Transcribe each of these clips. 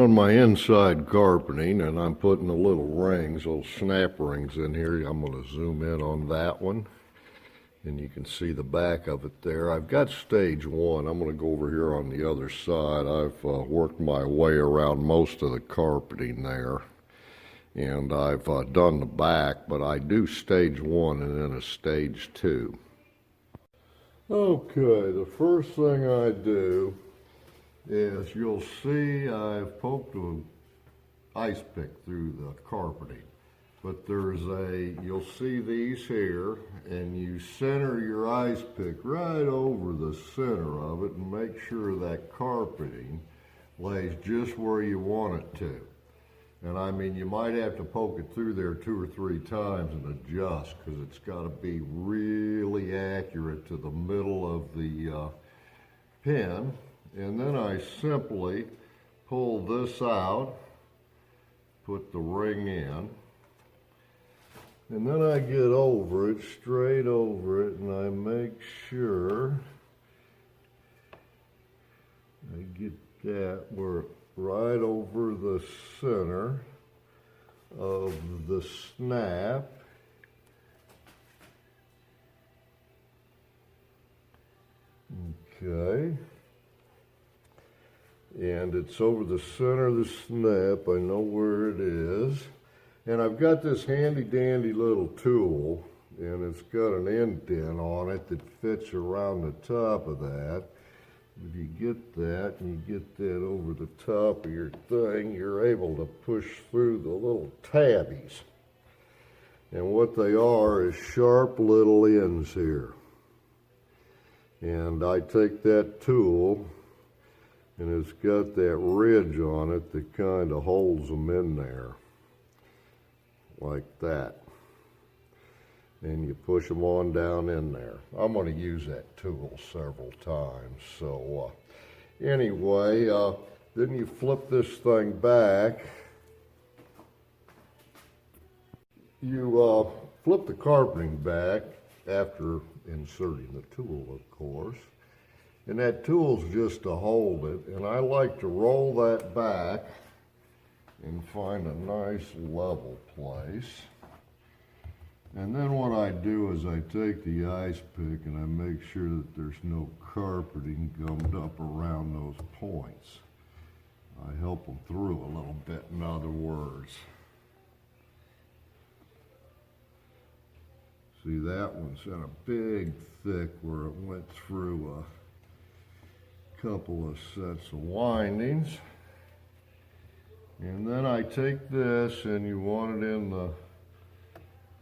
on my inside carpeting, and I'm putting the little rings, little snap rings in here. I'm going to zoom in on that one, and you can see the back of it there. I've got stage one. I'm going to go over here on the other side. I've worked my way around most of the carpeting there, and I've done the back, but I do stage one and then a stage two. Okay, the first thing I do is you'll see I've poked an ice pick through the carpeting. But you'll see these here, and you center your ice pick right over the center of it and make sure that carpeting lays just where you want it to. And I mean, you might have to poke it through there 2 or 3 times and adjust, because it's got to be really accurate to the middle of the pin. And then I simply pull this out, put the ring in, and then I get over it, straight over it, and I make sure I get that where right over the center of the snap. Okay. And it's over the center of the snap. I know where it is. And I've got this handy dandy little tool, and it's got an indent on it that fits around the top of that. If you get that and you get that over the top of your thing, you're able to push through the little tabbies. And what they are is sharp little ends here. And I take that tool, and it's got that ridge on it that kind of holds them in there, like that. And you push them on down in there. I'm going to use that tool several times. So anyway, then you flip this thing back. You flip the carpeting back after inserting the tool, of course. And that tool's just to hold it. And I like to roll that back and find a nice level place. And then what I do is I take the ice pick and I make sure that there's no carpeting gummed up around those points. I help them through a little bit, in other words. See, that one's in a big thick where it went through a couple of sets of windings. And then I take this, and you want it in the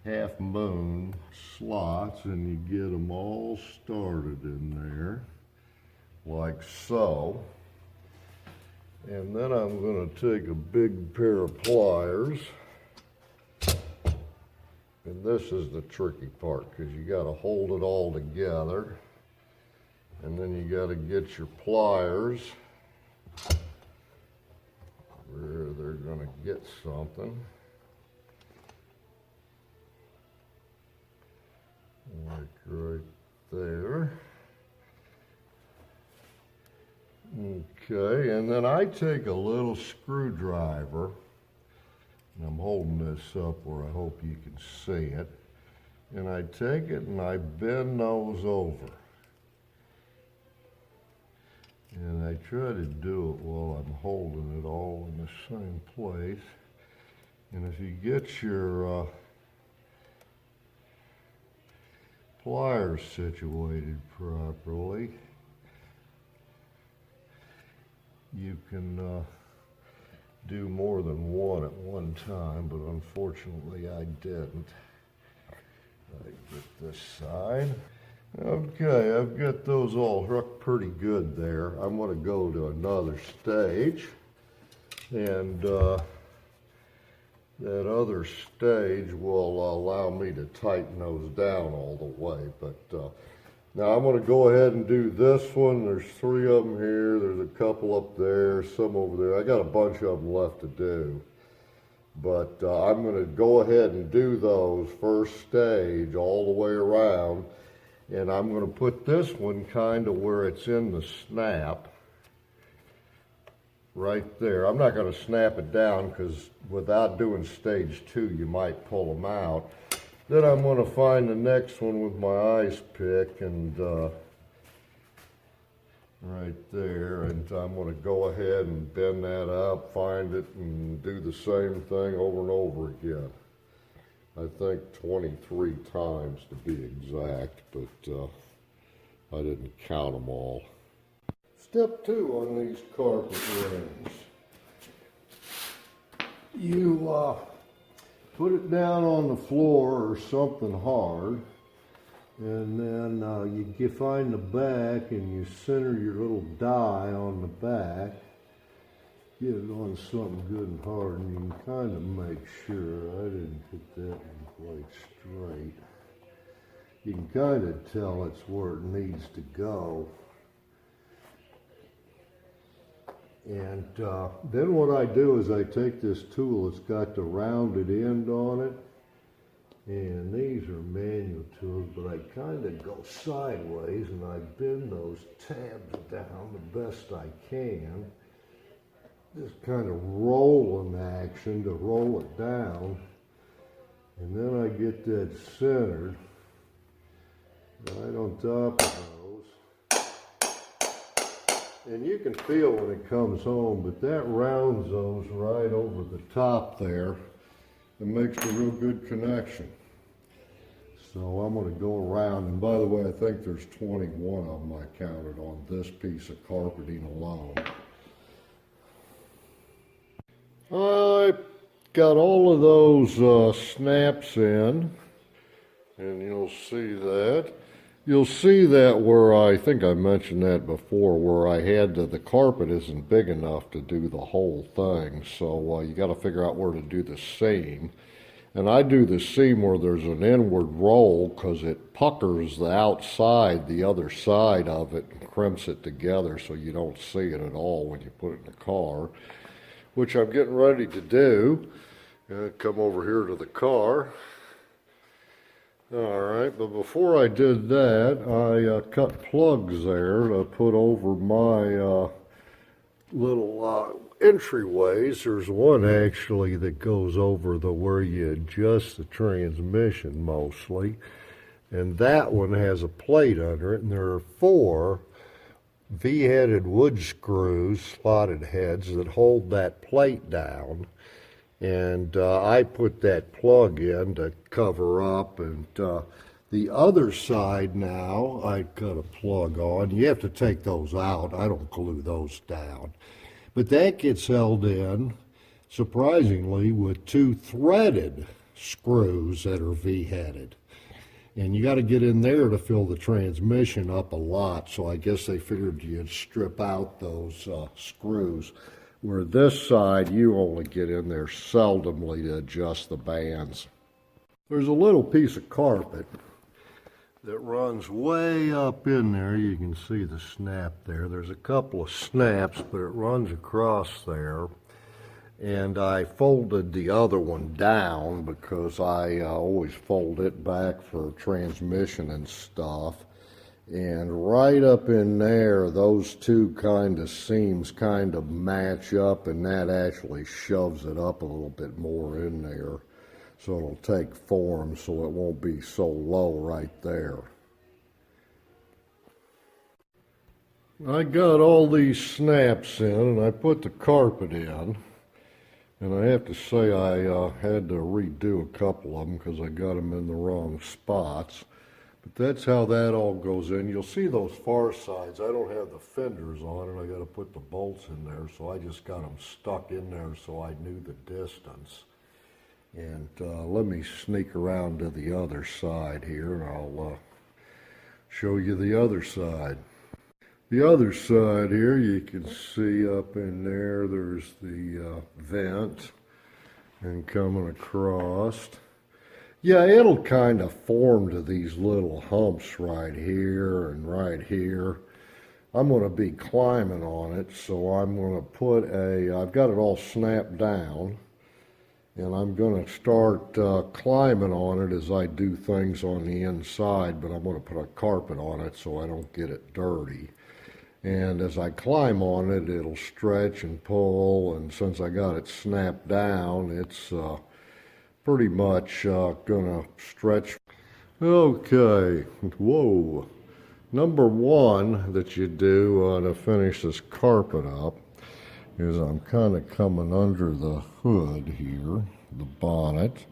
half moon slots, and you get them all started in there like so. And then I'm going to take a big pair of pliers, and this is the tricky part, because you got to hold it all together, and then you got to get your pliers where they're going to get something. Like right there. Okay, and then I take a little screwdriver, and I'm holding this up where I hope you can see it, and I take it and I bend those over. And I try to do it while I'm holding it all in the same place. And if you get your pliers situated properly, you can do more than one at one time, but unfortunately I didn't. I get this side. Okay, I've got those all hooked pretty good there. I'm going to go to another stage, and that other stage will allow me to tighten those down all the way. But now I'm going to go ahead and do this one. There's 3 of them here. There's a couple up there, some over there. I got a bunch of them left to do. But I'm going to go ahead and do those first stage all the way around. And I'm going to put this one kind of where it's in the snap. right there. I'm not going to snap it down because without doing stage 2 you might pull them out. Then I'm going to find the next one with my ice pick and right there, and I'm going to go ahead and bend that up, find it, and do the same thing over and over again. I think 23 times to be exact, but I didn't count them all. Step 2 on these carpet rings. You put it down on the floor or something hard, and then you find the back and you center your little die on the back. Get it on something good and hard, and you can kind of make sure. I didn't get that one quite straight. You can kind of tell it's where it needs to go. And then what I do is I take this tool, it's got the rounded end on it, and these are manual tools, but I kind of go sideways and I bend those tabs down the best I can. Just kind of rolling action to roll it down, and then I get that centered right on top of those. And you can feel when it comes home, but that rounds those right over the top there and makes a real good connection. So I'm going to go around, and by the way, I think there's 21 of them I counted on this piece of carpeting alone. I got all of those snaps in, and you'll see that. You'll see that where I think I mentioned that before, where I had the carpet isn't big enough to do the whole thing, so you got to figure out where to do the seam. And I do the seam where there's an inward roll because it puckers the outside, the other side of it, and crimps it together so you don't see it at all when you put it in the car, which I'm getting ready to do. Come over here to the car. All right, but before I did that, I cut plugs there to put over my little entryways. There's one actually that goes over where you adjust the transmission mostly, and that one has a plate under it, and there are 4 V-headed wood screws, slotted heads, that hold that plate down. And I put that plug in to cover up, and the other side now I got a plug on. You have to take those out. I don't glue those down. But that gets held in, surprisingly, with 2 threaded screws that are V-headed. And you got to get in there to fill the transmission up a lot, so I guess they figured you'd strip out those screws. Where this side, you only get in there seldomly to adjust the bands. There's a little piece of carpet that runs way up in there. You can see the snap there. There's a couple of snaps, but it runs across there. And I folded the other one down because I always fold it back for transmission and stuff. And right up in there, those 2 kind of seams kind of match up, and that actually shoves it up a little bit more in there. So it'll take form so it won't be so low right there. I got all these snaps in, and I put the carpet in. And I have to say I had to redo a couple of them because I got them in the wrong spots. But that's how that all goes in. You'll see those far sides. I don't have the fenders on, and I got to put the bolts in there, so I just got them stuck in there so I knew the distance. And let me sneak around to the other side here, and I'll show you the other side. The other side here, you can see up in there, there's the vent, and coming across. Yeah, it'll kind of form to these little humps right here and right here. I'm going to be climbing on it, so I'm going to put I've got it all snapped down, and I'm going to start climbing on it as I do things on the inside, but I'm going to put a carpet on it so I don't get it dirty. And as I climb on it, it'll stretch and pull, and since I got it snapped down, it's pretty much gonna stretch. Okay, whoa. Number one that you do to finish this carpet up is I'm kind of coming under the hood here, the bonnet,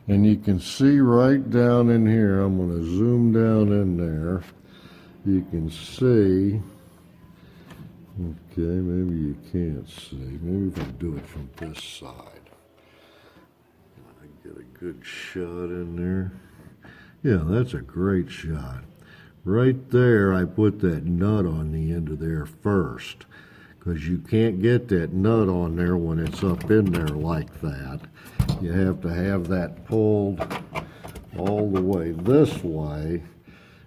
and you can see right down in here, I'm going to zoom down in there, you can see, okay, maybe you can't see, maybe if I do it from this side, I get a good shot in there. Yeah, that's a great shot. Right there, I put that nut on the end of there first, because you can't get that nut on there when it's up in there like that. You have to have that pulled all the way this way,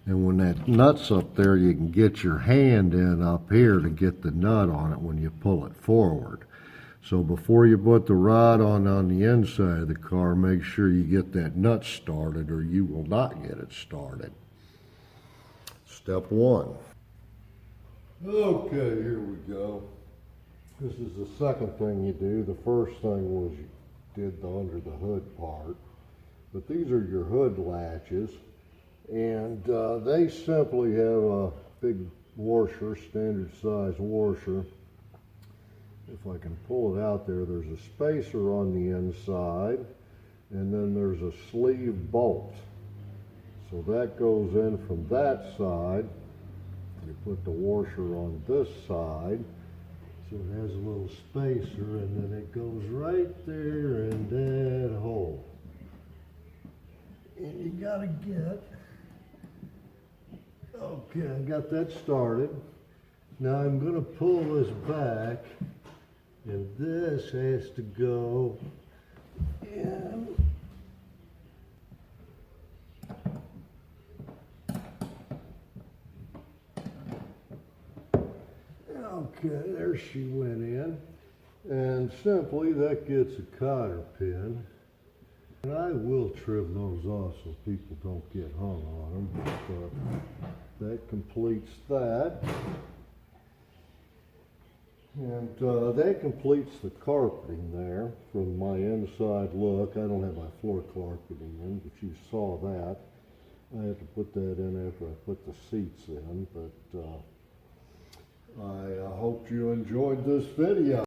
and when that nut's up there, you can get your hand in up here to get the nut on it when you pull it forward. So before you put the rod on the inside of the car, make sure you get that nut started or you will not get it started. Step one. Okay, here we go. This is the second thing you do. The first thing was you did the under the hood part. But these are your hood latches. And they simply have a big washer, standard size washer. If I can pull it out there, there's a spacer on the inside. And then there's a sleeve bolt. So that goes in from that side. You put the washer on this side, so it has a little spacer, and then it goes right there in that hole. And you gotta get, okay, I got that started. Now I'm gonna pull this back, and this has to go in. Okay, there she went in, and simply that gets a cotter pin. And I will trim those off so people don't get hung on them, but that completes that. And that completes the carpeting there from my inside look. I don't have my floor carpeting in, but you saw that. I had to put that in after I put the seats in, but I hope you enjoyed this video.